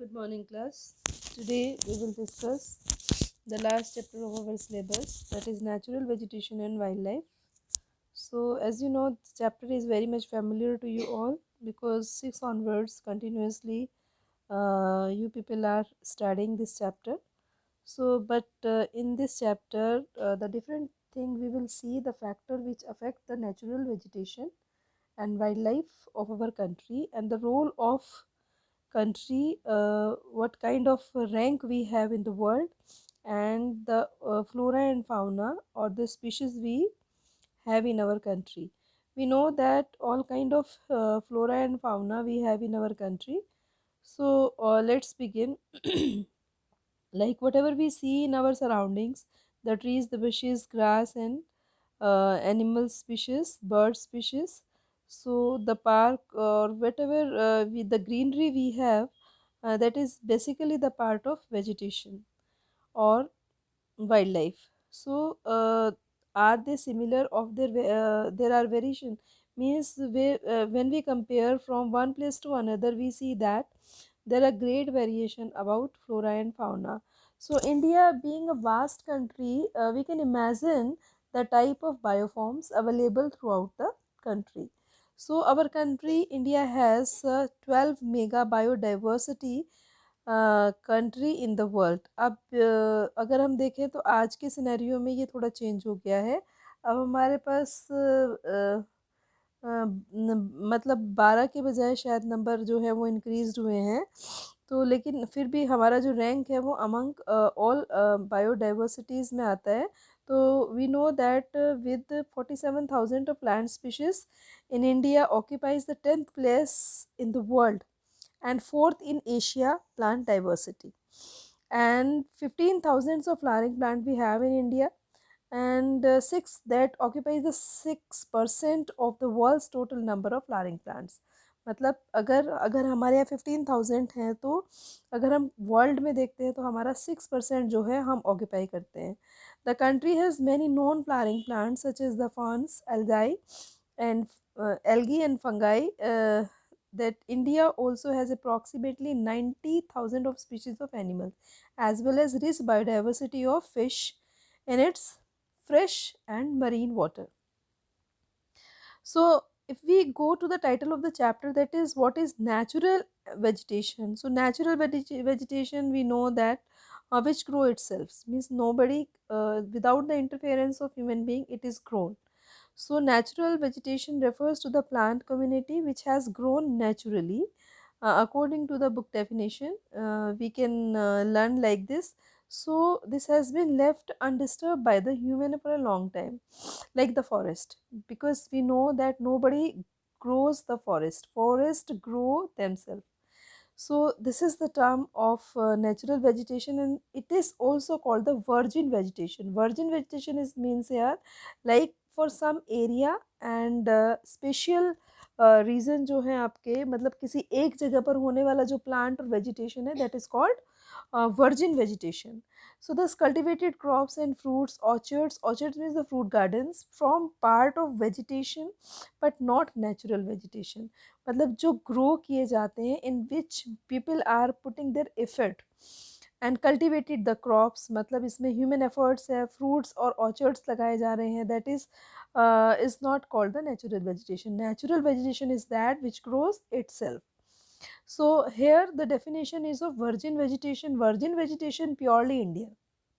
Good morning, class. Today we will discuss the last chapter of our syllabus, that is natural vegetation and wildlife. So, as you know, this chapter is very much familiar to you all because 6 onwards continuously you people are studying this chapter. So, but in this chapter, the different thing we will see the factor which affect the natural vegetation and wildlife of our country and the role of country, what kind of rank we have in the world, and the flora and fauna or the species we have in our country. We know that all kind of flora and fauna we have in our country. So let's begin. Like whatever we see in our surroundings, the trees, the bushes, grass, and animal species, bird species. So the park or whatever the greenery we have, that is basically the part of vegetation or wildlife. So are they similar of their there are variation, means when we compare from one place to another, we see that there are great variation about flora and fauna. So India being a vast country, we can imagine the type of bioforms available throughout the country. So our country India has 12 mega biodiversity country in the world. अब अगर हम देखें तो आज के scenario में ये थोड़ा चेंज हो गया है. अब हमारे पास मतलब 12 के बजाय शायद नंबर जो है वो इंक्रीज हुए हैं. तो लेकिन फिर भी हमारा जो रैंक है वो अमंग ऑल बायोडाइवर्सिटीज़ में आता है. तो we know that with 47,000 of plant species in India occupies the 10th place in the world and fourth in Asia plant diversity, and 15,000 of flowering plant we have in India, and six that occupies the 6% of the world's total number of flowering plants. मतलब अगर अगर हमारे यहाँ 15,000 हैं, तो अगर हम world में देखते हैं तो हमारा 6% जो है हम ऑक्यूपाई करते हैं. The country has many non flowering plants such as the ferns, algae and algae and fungi. That India also has approximately 90,000 of species of animals, as well as rich biodiversity of fish in its fresh and marine water. So if we go to the title of the chapter, that is what is natural vegetation. So natural vegetation, we know that which grow itself, means nobody without the interference of human being it is grown. So natural vegetation refers to the plant community which has grown naturally. According to the book definition, we can learn like this. So this has been left undisturbed by the human for a long time, like the forest, because we know that nobody grows the forest. Forest grow themselves. So this is the term of natural vegetation, and it is also called the virgin vegetation. Virgin vegetation is means here like for some area and special region जो है आपके, मतलब किसी एक जगह पर होने वाला जो प्लांट और वेजिटेशन है, that is called virgin vegetation. So thus cultivated crops and fruits, orchards means the fruit gardens, from part of vegetation but not natural vegetation. मतलब जो ग्रो किए जाते हैं, in which people are putting their effort and cultivated the crops, मतलब इसमें human efforts है, fruits और orchards लगाए जा रहे हैं, that is not called the natural vegetation. Natural vegetation is that which grows itself. So here the definition is of virgin vegetation. Virgin vegetation purely India,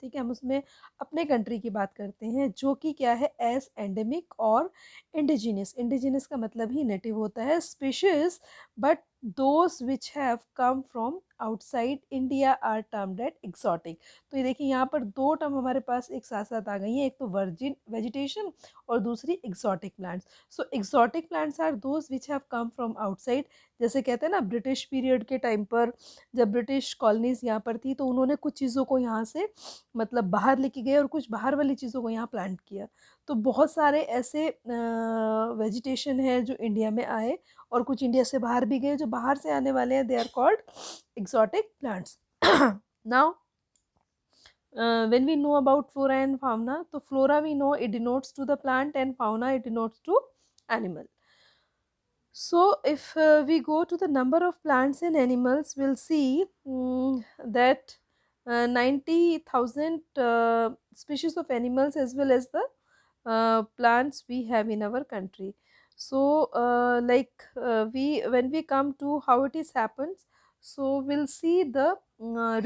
ठीक है, हम उसमें अपने कंट्री की बात करते हैं, जो कि क्या है, एज एंडेमिक और इंडिजिनियस. इंडिजिनियस का मतलब ही नेटिव होता है. Species but those which have come from outside India are termed at exotic. तो ये देखिए यहाँ पर दो टर्म हमारे पास एक साथ साथ आ गई हैं, एक तो वर्जिन वेजिटेशन और दूसरी exotic plants. So exotic plants are those which have come from outside. जैसे कहते हैं ना, ब्रिटिश पीरियड के टाइम पर जब ब्रिटिश कॉलोनीज यहाँ पर थी, तो उन्होंने कुछ चीज़ों को यहाँ से मतलब बाहर लेके गए और कुछ बाहर वाली चीज़ों को यहाँ प्लांट किया. तो बहुत सारे ऐसे वेजिटेशन है जो इंडिया में आए और कुछ इंडिया से बाहर भी गए. जो बाहर से आने वाले हैं, they are called exotic plants. Now when we know about flora and fauna, तो flora we know it denotes to the plant and fauna it denotes to animal. So if we go to the number of plants and animals, we'll see that 90,000 species of animals as well as the plants we have in our country. So we when we come to how it is happens, so we'll see the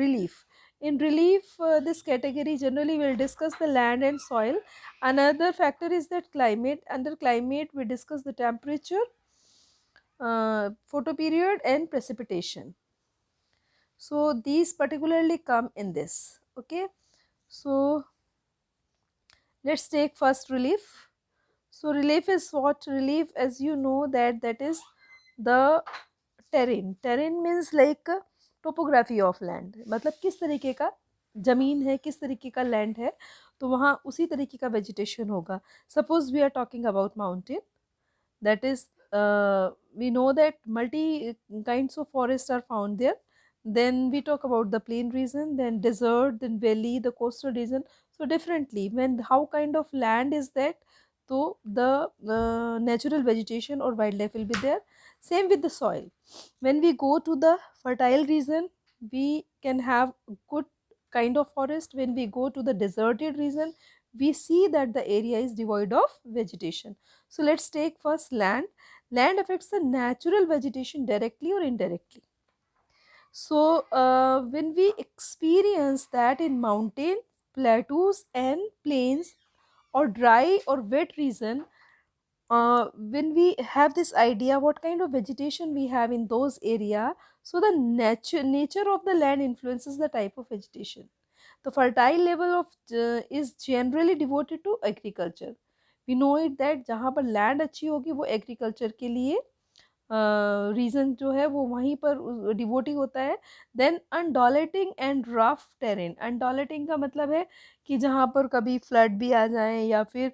relief. In relief, this category generally will discuss the land and soil. Another factor is that climate. Under climate we discuss the temperature, photoperiod and precipitation. So these particularly come in this. Okay, so let's take first relief. So relief is what? Relief, as you know, that is the terrain. Terrain means like topography of land, मतलब किस तरीके का जमीन है, किस तरीके का land है, तो वहाँ उसी तरीके का वेजिटेशन होगा. Suppose we are talking about mountain, that is we know that multi kinds of forests are found there. Then we talk about the plain region, then desert, then valley, the coastal region. So differently, when how kind of land is that, so the natural vegetation or wildlife will be there. Same with the soil. When we go to the fertile region, we can have good kind of forest. When we go to the deserted region, we see that the area is devoid of vegetation. So let's take first land. Land affects the natural vegetation directly or indirectly. So when we experience that in mountain, plateaus and plains or dry or wet region, when we have this idea what kind of vegetation we have in those area, so the nature of the land influences the type of vegetation. The fertile level of is generally devoted to agriculture. We know it that जहाँ पर land अच्छी होगी वो agriculture के लिए reason जो है वो वहीं पर डिवोटी होता है. Then undulating and rough terrain. Undulating का मतलब है कि जहाँ पर कभी फ्लड भी आ जाए या फिर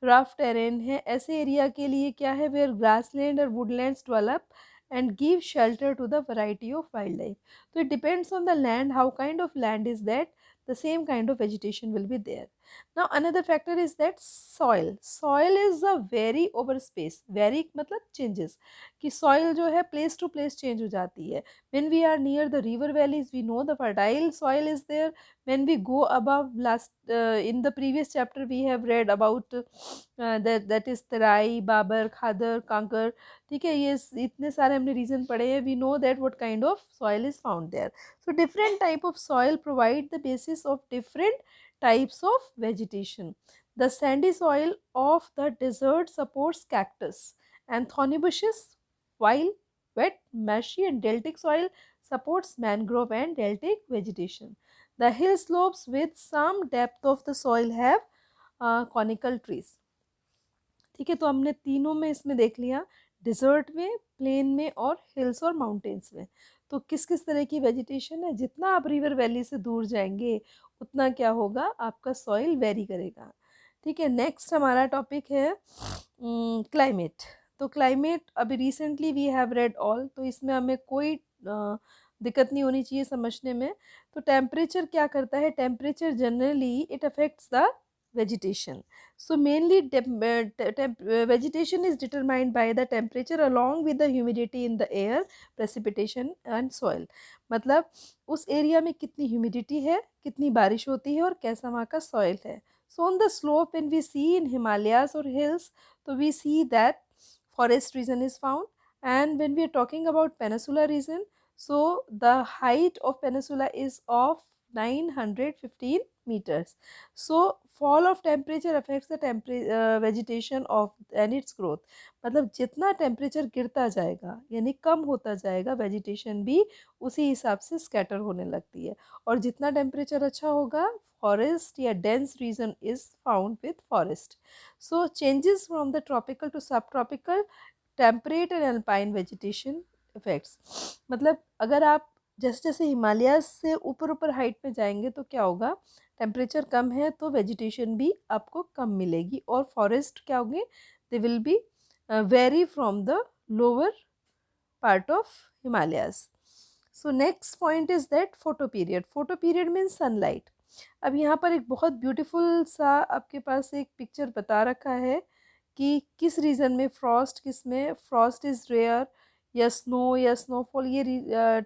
रफ टेरेन है, ऐसे एरिया के लिए क्या है, वेयर ग्रासलैंड और Woodlands develop and give shelter to the variety of wildlife. So it depends on the land, how kind of land is that, the same kind of vegetation will be there. Now another factor is that soil. Soil is a very over space. Very मतलब changes कि soil जो है place to place change हो जाती है. When we are near the river valleys, we know the fertile soil is there. When we go above, last in the previous chapter we have read about that is Tarai, Babar, Khadar, Kankar. ठीक है, ये इतने सारे हमने reason पढ़े हैं. We know that what kind of soil is found there. So different type of soil provide the basis of different types of vegetation. The sandy soil of the desert supports cactus and thorny bushes, while wet, marshy and deltic soil supports mangrove and deltic vegetation. The hill slopes with some depth of the soil have conical trees. ठीक है, तो हमने तीनों में इसमें देख लिया, dessert में, प्लेन में और हिल्स और माउंटेन्स में. तो किस किस तरह की वेजिटेशन है. जितना आप रिवर वैली से दूर जाएंगे उतना क्या होगा, आपका सॉइल वेरी करेगा. ठीक है, नेक्स्ट हमारा टॉपिक है क्लाइमेट. तो क्लाइमेट अभी recently we have read all, तो इसमें हमें कोई दिक्कत नहीं होनी चाहिए समझने में. तो टेम्परेचर क्या करता है, temperature generally it affects the vegetation. So mainly vegetation is determined by the temperature along with the humidity in the air, precipitation and soil. मतलब उस एरिया में कितनी ह्यूमिडिटी है, कितनी बारिश होती है और कैसा वहाँ का सॉइल है. So on the slope when we see in Himalayas or hills, so we see that forest region is found. And when we are talking about peninsula region, so the height of peninsula is of 915 meters. So fall of temperature affects the vegetation of and its growth. मतलब जितना temperature गिरता जाएगा यानी कम होता जाएगा, vegetation भी उसी हिसाब से स्कैटर होने लगती है. और जितना टेम्परेचर अच्छा होगा, फॉरेस्ट या dense region is found with forest. So changes from the tropical to subtropical, temperate and alpine vegetation effects. मतलब अगर आप जैसे जैसे हिमालयाज से ऊपर ऊपर हाइट में जाएंगे तो क्या होगा, टेम्परेचर कम है तो वेजिटेशन भी आपको कम मिलेगी. और फॉरेस्ट क्या होंगे, they will be very from the lower part of Himalayas. So next point is that photo period. Photo period means sunlight. अब यहाँ पर एक बहुत ब्यूटीफुल सा आपके पास एक पिक्चर बता रखा है कि किस रीजन में फ्रॉस्ट, किस में फ्रॉस्ट इज़ रेयर या स्नो या स्नोफॉल, ये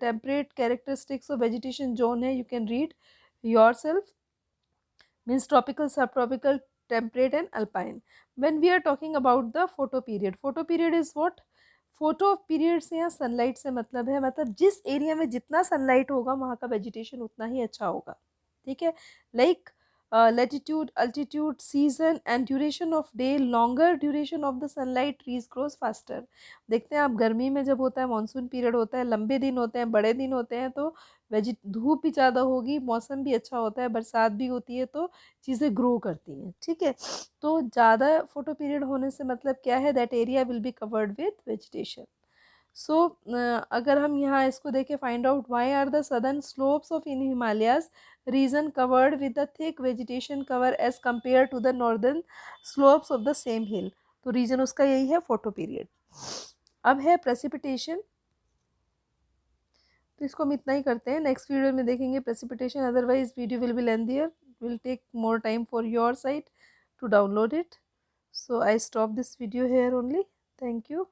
temperate characteristics of vegetation zone है, you can read yourself. Means tropical, subtropical, temperate and alpine. When we are talking about the photo period is what? Photo period से यहाँ sunlight से मतलब है, मतलब जिस एरिया में जितना सनलाइट होगा वहाँ का वेजिटेशन उतना ही अच्छा होगा. ठीक है. Like latitude, altitude, season and duration of day, longer duration of the sunlight, trees grows faster. देखते हैं आप, गर्मी में जब होता है, मानसून पीरियड होता है, लंबे दिन होते हैं, बड़े दिन होते हैं, तो धूप भी ज़्यादा होगी, मौसम भी अच्छा होता है, बरसात भी होती है, तो चीज़ें ग्रो करती हैं. ठीक है. तो ज़्यादा फोटो पीरियड होने से मतलब क्या है, that area will be covered with vegetation. So अगर हम यहाँ इसको देखें, find out why are the southern slopes of in Himalayas region covered with the thick vegetation cover as compared to the northern slopes of the same hill. तो reason उसका यही है, photo period. अब है प्रेसिपिटेशन. तो इसको हम इतना ही करते हैं, नेक्स्ट वीडियो में देखेंगे precipitation, otherwise video will be lengthier, will take more time for your side to download it. So I stop this video here only. Thank you.